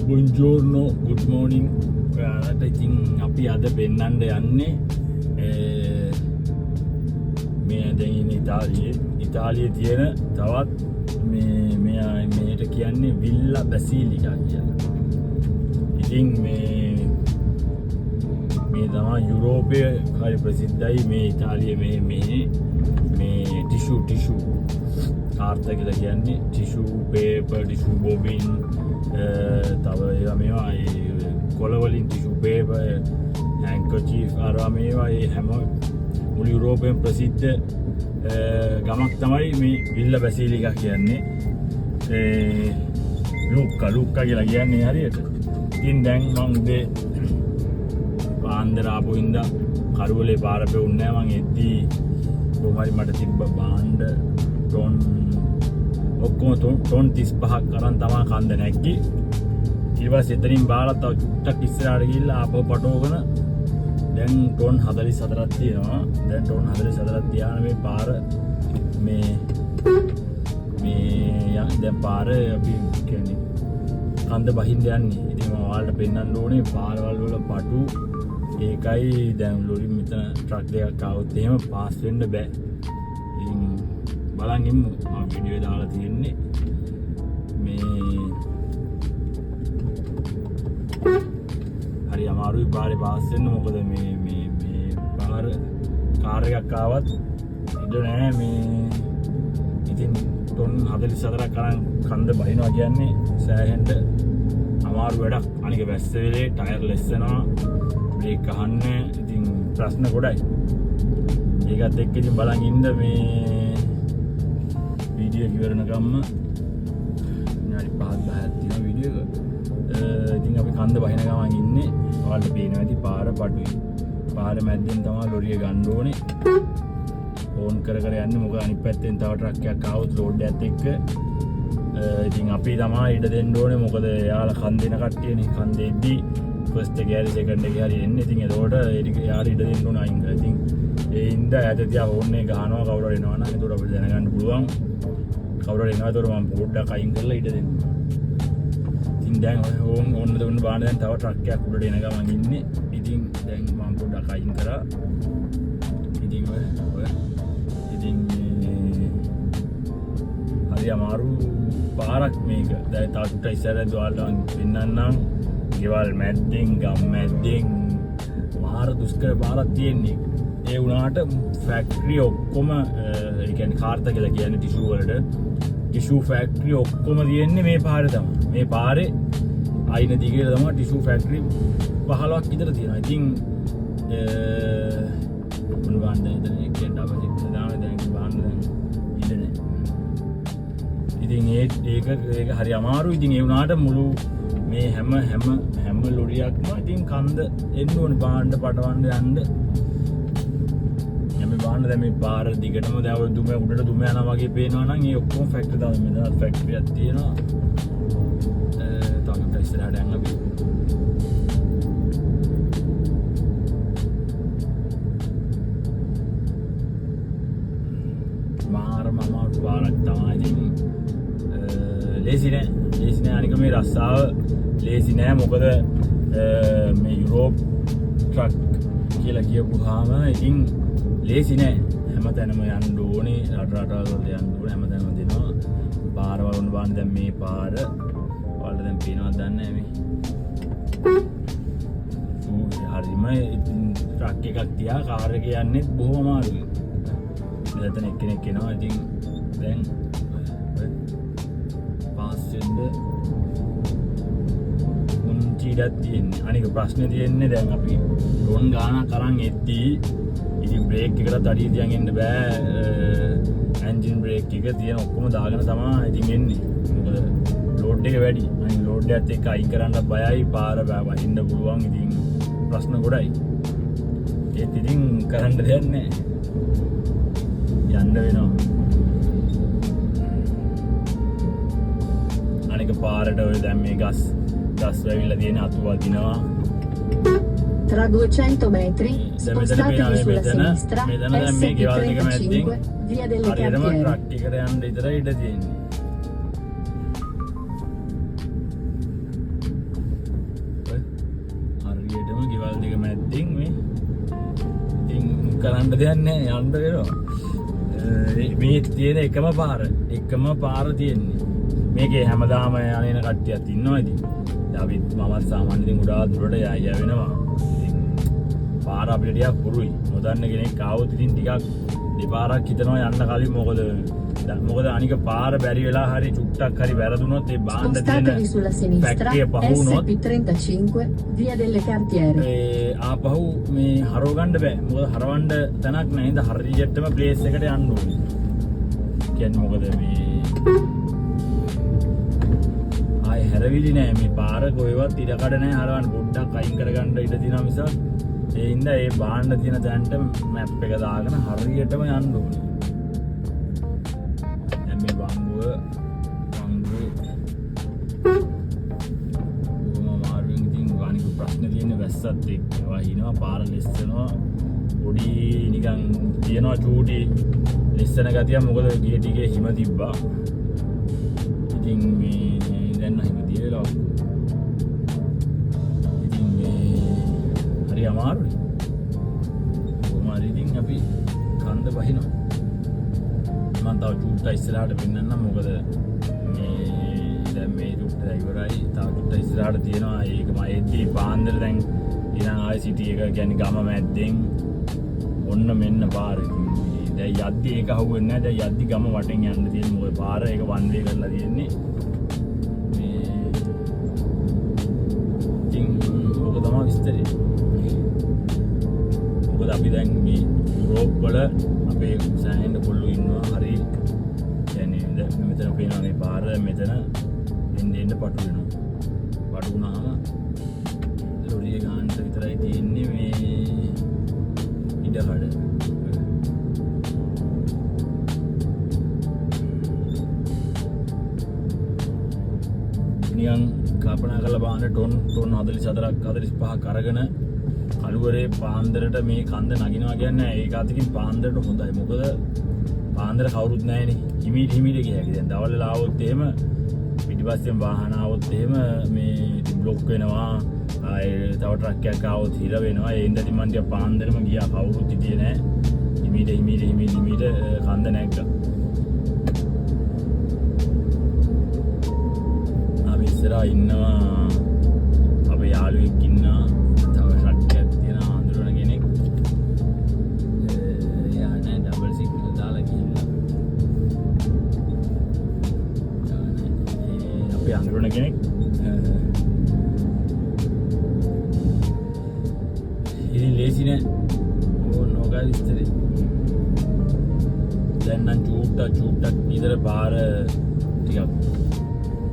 Buongiorno, good morning. ඔයාලට ඉතින් අපි අද පෙන්නන්න යන්නේ මේ දැන් ඉන්නේ ඉතාලියේ තියෙන තවත් මේට කියන්නේ විල්ලා බැසිලිකා කියලා. ඉතින් මේ තමයි යුරෝපයේ හරි ප්‍රසිද්ධයි මේ ඉතාලියේ මේ ටිෂු කාර්ත කියලා කියන්නේ ටිෂු පේපර් ටිෂු බොබින් තව මේවා කොළ වලින් ටිෂු පේපර් හැන්කර්චීෆ් අරවා මේවා හැම මුළු යුරෝපයෙන් ප්‍රසිද්ධ ගමක් තමයි මේ විල්ලා බැසිලිකා කියන්නේ. ලුක්කා කියලා කියන්නේ හරියට. ඉතින් දැන් මම උදේ පාන්දර ආපු හින්දා කරුවලේ පාර පෙවුන්නේ නැහැ. මං එද්දී කොහොමරි මට තිබ්බ බාණ්ඩ ටොන් ඔක්කොම ටොන් 35ක් අරන් තමයි කන්ද නැක්කි. ඊට පස්සේ එතනින් බාලා තව ටක් ඉස්සරහට ගිහිල්ලා ආපහු පටවගෙන දැන් ටොන් 44ක් තියෙනවා. දැන් ටොන් 44ක් තියාන මේ පාර දැන් පාර අපි කියන්නේ කන්ද බහින්න යන්නේ. ඉතින් මම ඔයාලට පෙන්නන්න ඕනේ පාරවල් වල පටු ඒකයි දැන් ලොරි මෙතන ට්‍රක් දෙකක් ආවොත් එහෙම පාස් වෙන්න බෑ. ඉතින් බලන් ඉමු. මම වීඩියෝ දාලා තියෙන්නේ හරි අමාරුයි පාරේ පාස් වෙන්න. මොකද මේ පාර කාර් එකක් ආවත් ඉඩ නැහැ ඉතින් ටොන් 44ක් අරන් කන්ද බහිනවා කියන්නේ සෑහෙන්න අමාරු වැඩක්. අනික වැස්ස වෙලේ ටයර් ලෙස් වෙනවා, බ්‍රේක් අහන්නේ. ඉතින් ප්‍රශ්න ගොඩයි. ඒකත් එක්ක ඉතින් බලන් ඉන්න මේ වීඩියෝ ඉවරනකම්ම විනාඩි 5-10ක් තියෙන වීඩියෝ එක. ඉතින් අපි කන්ද බහින ගමන් ඉන්නේ. ඔයාලට පේනවා ඇති පාර පටුයි. පාර මැද්දෙන් තමයි ලොරිය ගන්න ඕනේ. ෆෝන් කර යන්නේ. මොකද අනිත් පැත්තෙන් තව ට්‍රක් එකක් ආවොත් ලෝඩ් එකත් එක්ක ඉතින් අපි තමයි ඉඩ දෙන්න ඕනේ. මොකද යාලා කන් දෙන කට්ටියනේ. කන් දෙද්දී ෆස්ට් එක හරි සෙකන්ඩ් එක හරි එන්නේ. ඉතින් ඒකට යාලා ඉඩ දෙන්න ඕන අයින් කරලා. ඉතින් ඒ හින්දා ඈත තියා ෆෝන් එක ගහනවා කවුරු හරි එනවා නම්. ඒකට අපිට දැනගන්න පුළුවන් කවුරු හරි එනවා. ඒකට මම පොඩ්ඩක් අයින් කරලා ඉඩ දෙන්න. ඉතින් දැන් ඕන්න බාන දැන් තව ට්‍රක් එකක් උඩට එන ගමන් ඉන්නේ. ඉතින් දැන් මම පොඩ්ඩක් අයින් කරා. ඉතින් හරි අමාරු පාරක් මේක. දැන් තාත්ට ඉස්සරහින් දුවල්ලන් පින්නන්නම් ගෙවල් මැද්දෙන් ගම් මැද්දෙන් මාර දුෂ්කර පාරක් තියෙන්නේ. ඒ වුණාට ෆැක්ටරි ඔක්කොම ඒ කියන්නේ කාර්ත කියලා කියන්නේ ටිෂු වලට ටිෂු ෆැක්ටරි ඔක්කොම තියෙන්නේ මේ පාරේ තමයි. මේ පාරේ අයින දිගේ තමයි ටිෂු ෆැක්ටරි 15ක් විතර තියෙනවා. ඉතින් මොන බාන්න ඉතින් එකෙන් ඩබල් දාන දැන් බාන්න දැන් ඉන්නේ. ඉතින් ඒක හරි අමාරුයි. ඉතින් ඒ වුණාට මුළු මේ හැම ලොරියක්ම ඉතින් කන්ද එන්න ඕනේ බාන්න පටවන්න යන්න. යමේ බාන්න දැන් මේ පාර දිගටම දැන් දුම උඩට දුම යනවා වගේ පේනවා නම් ඒ ඔක්කොම ෆැක්ටරි තමයි. මෙතන ෆැක්ටරියක් තියෙනවා. තාමත් ඉස්සරහට යන්න අපි. මාරම අමාරු පාරක් තමයි. ඉතින් ලේසි නෑ අනික මේ රස්සාව ලේසි නෑ. මොකද මේ යුරෝප් ට්‍රක් කියලා කියපුවාම ඉතින් ලේසි නෑ. හැමතැනම යන්න ඕනේ. රටවල් වලට යන්න ඕනේ. හැමතැනම දෙනවා පාරවල් වුණ බාන්න. දැන් මේ පාර ඔයාලට දැන් පේනවද දන්නේ නෑ මේ. හරිම ට්‍රක් එකක් තියා කාර් එක යන්නේ බොහොම අමාරුයි. මෙතන එක්කෙනෙක් එනවා. ඉතින් දැන් පාස් වෙන්න උන්චිඩක් තියෙන්නේ. අනික ප්‍රශ්නේ තියෙන්නේ දැන් අපි ඩ්‍රෝන් ගානක් අරන් එද්දී ඉතින් බ්‍රේක් එකට අඩිය තියන් එන්න බෑ. එන්ජින් බ්‍රේක් එක තියෙන ඔක්කොම දාගෙන තමයි ඉතින් එන්නේ. මොකද ලෝඩ් එක වැඩි. අනිත් ලෝඩ් එකත් එක්ක අයින් කරන්න බයයි. පාර වහින්න පුළුවන්. ඉතින් ප්‍රශ්න ගොඩයි. ඒත් ඉතින් කරන්න දෙයක් නැහැ. යන්න වෙනවා. අනික පාරට ඔය දැන් මේ ගස් වැවිලා තියෙන අතු වදිනවා. Tra 200 metri spostatevi sulla sinistra ST35 via delle Cantiere. Truck එකට යන්න විතරයි ඉඩ තියෙන්නේ. දෙක මැද්දෙන් මේ ඉතින් කරන්න දෙයක් නැහැ යන්න වෙනවා මේ තියෙන එකම පාර තියෙන්නේ මේකේ හැමදාම යන කට්ටියක් ඉන්නවා ඉතින් අපිත් මමත් සාමාන්‍යයෙන් උඩා දුරට යයි වෙනවා ඉතින් පාර අපිට ටිකක් පුරුයි නොදන්න කෙනෙක් ආවොත් ඉතින් ටිකක් දෙපාරක් හිතනවා යන්න කලින් මොකද අනික පාර බැරි වෙලා හරි චුට්ටක් හරි වැරදුනොත් ඒ බාන්න Spostatevi sulla sinistra, SP35, via delle Cartiere. ආපහු මේ හරව ගන්න බෑ මොකද හරවන්න තැනක් නැහැ ඉතින් හරියටම ප්ලේස් එකට යන්න ඕනේ කියන්නේ මොකද මේ ආයි හැරවිලි නෑ මේ පාර කොහෙවත් ඉඩකඩ නෑ හරවන්න පොඩ්ඩක් අයින් කරගන්න ඉඩ තියෙනවා මිස ඒ හින්දා ඒ බාන්න තියෙන තැනට මැප් එක දාගෙන හරියටම යන්න ඕනේ දැන් මේ වංගුවේ මාරුවෙන් ඉතින් අනික ප්‍රශ්න තියෙන වැස්සත් එක්ක වහිනවා පාර ලෙස්සනවා පොඩි නිකන් තියනවා චූටි ලෙස්සන ගතිය මොකද ගිය ටිකේ හිම තිබ්බා ඉතින් මේ දැන් හිම තියලා ඉතින් මේ හරි අමාරුයි කොහොමද ඉතින් අපි කන්ද බහිනවා මම තව චූට්ටක් ඉස්සරහට පෙන්නන්නම් මොකද මේ දැන් මේ චූට්ට ඉවරයි තව චූට්ට ඉස්සරහට තියෙනවා ඒක මම එද්දී පාන්දර දැන් ඊළඟ ආයි සිටි එක කියන්නේ ගම මැද්දෙන් ඔන්න මෙන්න පාර දැන් යද්දි ඒක අහුවෙන්නේ නැහැ දැන් යද්දි ගම වටෙන් යන්න තියෙන මොකද පාර ඒක වන් වේ කරලා තියෙන්නේ මේ ඉතින් ඔක තමයි විස්තරය මොකද අපි දැන් මේ යුරෝප් වල අපේ සෑහෙන කොල්ලෝ ඉන්නවා හරි කියන්නේ දැන් මෙතන පේනවා මේ පාර මෙතන එන්න පටු වෙනවා පටු වුණාම ලොරිය ගන්න විතරයි තියෙන්නේ මේ ඉඩකඩ නිකන් කල්පනා කරලා බලන්න ටොන් 44ක් 45ක් අරගෙන අලුවරේ පාන්දරට මේ කන්ද නගිනවා කියන්නේ ඒක අතකින් පාන්දරට හොඳයි මොකද පාන්දර කවුරුත් නැහැනේ හිමීට ගිය හැකි දැන් දවල් වෙලා ආවොත් එහෙම පිටිපස්සෙන් වාහන ආවොත් එහෙම මේ බ්ලොක් වෙනවා ආයේ තව ට්‍රක් එකක් ආවොත් හිර වෙනවා ඒ ඉඳන් මන් ටික පාන්දරම ගියා කවුරුත් හිටියේ නැහැ හිමීට කන්ද නැග්ගා අපි ඉස්සරහා ඉන්නවා අපේ යාළුවෙක් ඉන්නවා තව ෂට්ටයක් තියෙන ආන්දරණ කෙනෙක් යා නෑ ඩබල් සිග්නල් දාලා ගිහිල්ලා අපේ ආන්දරණ කෙනෙක් ඉතින් ලේසි නෑ ඕන ඔගා විස්තරේ දැන් නම් චූට්ටක් ඉතර පාර ටිකක්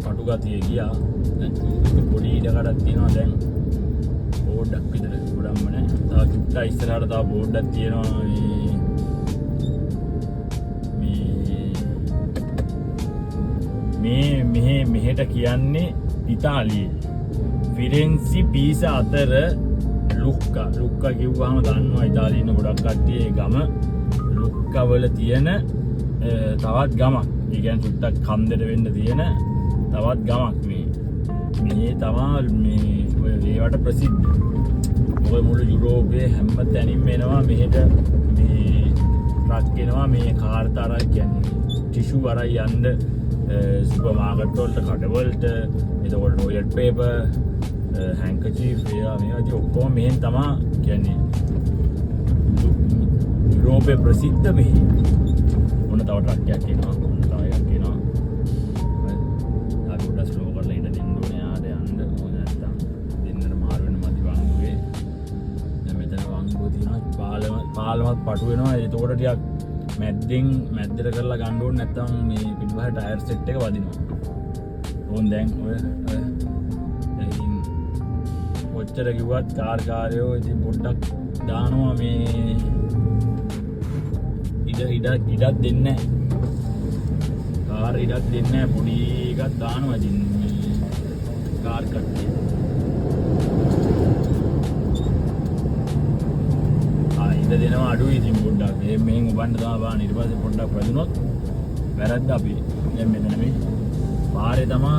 පටු ගතිය ගියා දැන් චූට්ට පොඩි ඉඩකඩක් තියෙනවා දැන් බෝඩ්ඩක් විතර ගොඩක්ම නෑ තව චුට්ටක් ඉස්සරහට තව බෝඩ්ඩක් තියෙනවා මේ මෙහෙට කියන්නේ ඉතාලියේ ෆිරෙන්සි පීසා අතර ලුක්කා කිව්වහම දන්නවා ඉතාලියේ ඉන්න ගොඩක් කට්ටිය ඒ ගම ලුක්කා වල තියෙන තවත් ගමක් ඒ කියන්නේ චුට්ටක් කන්දට වෙන්න තියෙන තවත් ගමක් මේ තමා මේ ඔය ඒවට ප්‍රසිද්ධ ඔය මුළු යුරෝපයේ හැම තැනින්ම එනවා මෙහෙට මේ ට්‍රක් එනවා මේ කාර් තරක් කියන්නේ ටිෂු අරන් යන්න සුපර් මාකට් වලට කඩවලට එතකොට ටොයිලට් පේපර් හැන්කචීෆ් මේවා ඔක්කොම මෙහෙන් තමයි කියන්නේ යුරෝපයේ ප්‍රසිද්ධ මෙහි මොන තව ට්‍රක් එකක් එනවා මොන තව එකක් එනවා අපි උඩ ස්ලෝ කරලා ඉඳ දෙන්න ඕනේ ආද යන්න ඕනේ නැත්තම් දෙන්නට මාරු වෙන මදි වංගුවේ දැන් මෙතන වංගුව තියෙනවා පාලමත් පටු වෙනවා ඒතකොට ටිකක් මැද්දට කරලා ගන්න ඕනේ නැත්තම් මේ පිටපහ ටයර් සෙට් එක වදිනවා ඕන් දැන් ඔය කොච්චර කිව්වත් කාර්යෝ ඉතින් පොඩ්ඩක් දානවා මේ ඉඩක් දෙන්නේ කාර් ඉඩක් දෙන්නේ පොඩි එකක් දානවා ඉතින් මේ කාර් කට්ටිය ඉඩ දෙනවා අඩුයි ඉතින් පොඩ්ඩක් මෙහෙන් උබන්න තමයි බාන ඊට පස්සේ පොඩ්ඩක් වැදුනොත් වැරද්ද අපි දැන් මෙතන මේ පාරේ තමයි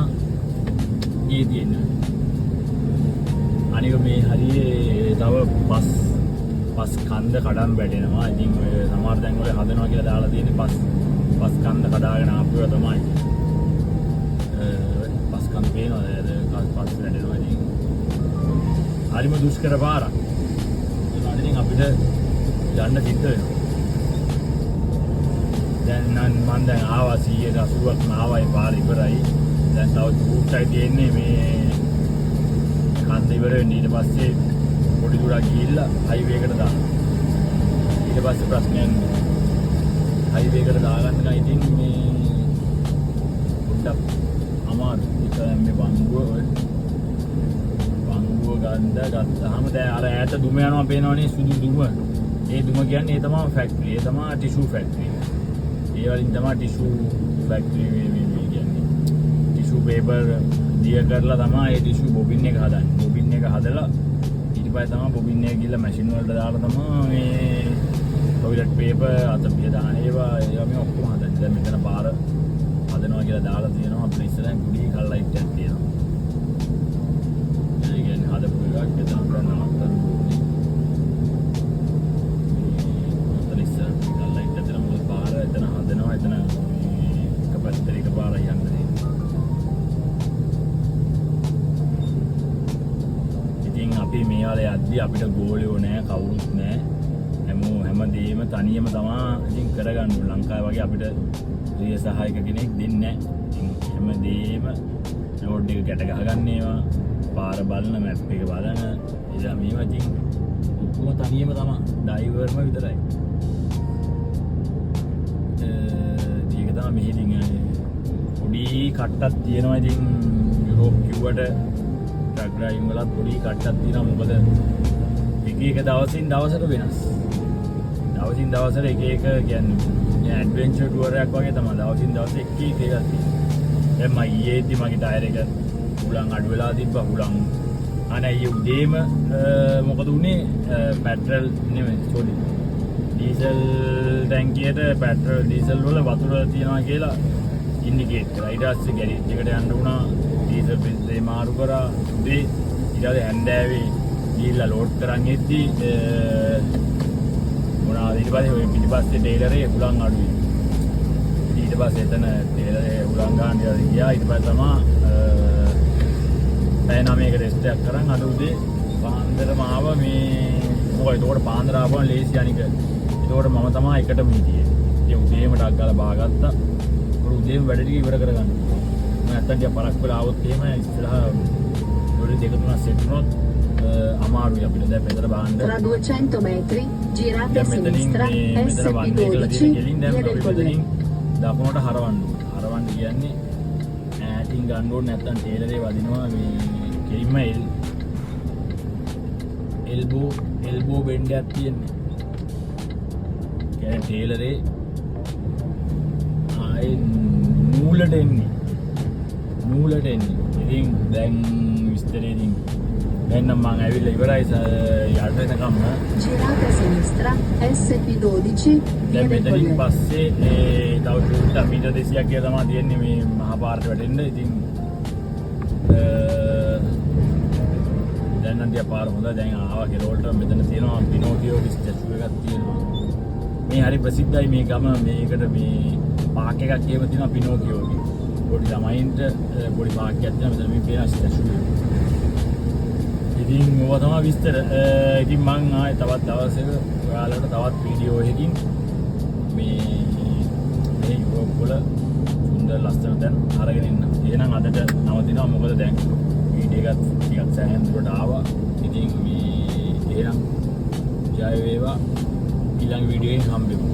ගියේ තියෙන්නේ අනික මේ හරියේ තව පස් කන්ද කඩන් වැටෙනවා. ඉතින් ඔය සමහර තැන් වල හදනවා කියලා දාලා තියෙන්නේ පස් කන්ද කඩාගෙන ආපුව තමයි. පස් කන්ද පේනවා නේද? පස් වැටෙනවා. ඉතින් හරිම දුෂ්කර පාරක්. ඒකට ඉතින් අපිට යන්න සිද්ධ වෙනවා. දැන් මම දැන් ආවා 180ක් ආවා ඒ පාර ඉවරයි. දැන් තව චූට්ටයි තියෙන්නේ මේ කන්ද ඉවර වෙන්න. ඊට පස්සේ පොඩි දුරක් ගිහිල්ලා හයිවේ එකට දානවා. ඊට පස්සේ ප්‍රශ්නයක් හයිවේ එකට දාගන්න ඉතින් මේ පොඩ්ඩක් අමාරුයි. ඒක මේ වංගුව ගත්තාම දැන් අර ඈත දුම යනවා පේනවනේ සුදු දුම. ඒ දුම කියන්නේ ඒ තමයි ෆැක්ටරි. ඒ තමයි ටිෂු ෆැක්ටරි. ඒ වලින් තමයි ටිෂු ෆැක්ටරි මේ කියන්නේ. ටිෂු පේපර් දිය කරලා තමයි ඒ ටිෂු බොබින් එක හදන්නේ. බොබින් එක හදලා ඊට පස්සේ තමයි බොබින් එක ගිහලා මැෂින් වලට දාලා තමයි මේ ටොයිලට් පේපර් අතපිය දාන ඒවා මේ ඔක්කොම හදන්නේ. දැන් මෙතන පාර හදනවා කියලා දාලා තියෙනවා. අපිට ඉස්සරහින් කුඩි කල්ලයිට් එකක් තියෙනවා. ඒ කියන්නේ හදපු එකක් මෙතන කරන්න නවත්තන්න ඕනේ. මෙතන ඉස්සර කල්ලයිට් එක දෙන මොකද පාර එතන හදනවා. එතන එක පැත්තට එක පාර යන්න දෙන්නේ. අපි මේ වල යද්දි අපිට ගෝලියෝ නෑ කවුරුත් නෑ හැමදේම තනියම තමා ඉතින් කරගන්න ඕන. ලංකාවේ වගේ අපිට ප්‍රිය සහායක කෙනෙක් දෙන්නේ නෑ. ඉතින් හැමදේම රෝඩ් එක ගැට ගහගන්න ඒවා පාර බලන මැප් එක බලන ඉතින් මේවා ඉතින් ඔක්කොම තනියම තමා ඩ්‍රයිවර්ම විතරයි. ඒක තමයි මෙහෙදින් පොඩි කට්ටක් තියෙනවා. ඉතින් යුරෝප් කිව්වට ට්‍රක් ඩ්‍රයිවිං වලත් පොඩි කට්ටක් තියෙනවා. මොකද එක දවසින් දවසට වෙනස්. දවසින් දවසට එක කියන්නේ ඇඩ්වෙන්චර් ටුවර් එකක් වගේ තමයි. දවසින් දවස එක එකක් තියෙනවා. දැන් මම ඊයේදී මගේ ටයර් එක හුලං අඩු වෙලා තිබ්බා. හුලං අනේ ඊයේ උදේම මොකද උනේ පෙට්‍රල් නෙමෙයි සෝරි ඩීසල් ටැංකියට පෙට්‍රල් ඩීසල් වල වතුර තියනවා කියලා ඉන්ඩිකේට් කරා. ඊට පස්සේ ගෑරේජ් එකට යන්න වුණා. ඩීසල් පිස්සේ මාරු කරා උදේ. ඊට පස්සේ හැන්දෑවේ ගිහිල්ලා ලෝඩ් කරන් එද්දි මොනවාද ඊට පස්සේ ඔය පිටිපස්සේ ටේලරේ හුලං අඩුයි. ඊට පස්සේ එතන ටේලරේ හුලං ගන්න ගියා. ඊට පස්සේ තමයි පැය 9ක රෙස්ට් එකක් කරන් අද උදේ පාන්දරම ආව මේ මොකද ඒකට පාන්දර ආවම ලේසි අනික. ඒකට මම තමයි එකටම හිටියේ. ඒ උදේම ඩක් ගාලා බාගත්තා. ඒක උදේම වැඩ ටික ඉවර කරගන්න. නැත්තම් ටික පරක් වෙලා આવොත් එහෙම ඉස්සරහා ලොරි දෙක තුනක් සෙට් වුණොත් අමාරුයි අපිට. දැන් මෙතන බලන්න. Tra 200 metri girate a sinistra SP12 via del Colletto. දකුණට හරවන්න කියන්නේ ඈටින් ගන්න ඕනේ. නැත්තම් ටේලරේ වදිනවා මේ කෙලින්ම එල්බෝ බෙන්ඩ් එකක් තියෙන්නේ. කියන්නේ ටේලරේ ආයේ නූලට එන්නේ. ඉතින් දැන් විස්තරේදී දැන් නම් මම ඇවිල්ලා ඉවරයි යට වෙනකම්. Girate a sinistra SP12 via del මෙතනින් Colletto. පස්සේ තව චුට්ටක් මීටර් 200ක් කියලා තමයි තියෙන්නේ මේ මහා පාරට වැටෙන්න. ඉතින් දැන් නම් තියා පාර හොඳයි. දැන් ආවා කෙරෝල්ට. මෙතන තියෙනවා පිනෝකියෝගේ ස්ටැචු එකක් තියෙනවා. මේ හරි ප්‍රසිද්ධයි මේ ගම. මේකට මේ පාක් එකක් එහෙම තියෙනවා පිනෝකියෝගේ. පොඩි ළමයින්ට පොඩි පාක් එකක් තියෙනවා. මෙතන මේ පේන ස්ටැචු එක. ඉතින් ඕවා තමයි විස්තර. ඉතින් මං ආයේ තවත් දවසක ඔයාලට තවත් වීඩියෝ එකකින් මේ යුරෝප් වල සුන්දර ලස්සන තැන් අරගෙන එන්න. එහෙනම් අදට නවතිනවා. මොකද දැන් වීඩියෝ එකත් ටිකක් සෑහෙන දුරට ආවා. ඉතින් මේ එහෙනම් ජය වේවා. ඊළඟ වීඩියෝ එකෙන් හම්බෙමු.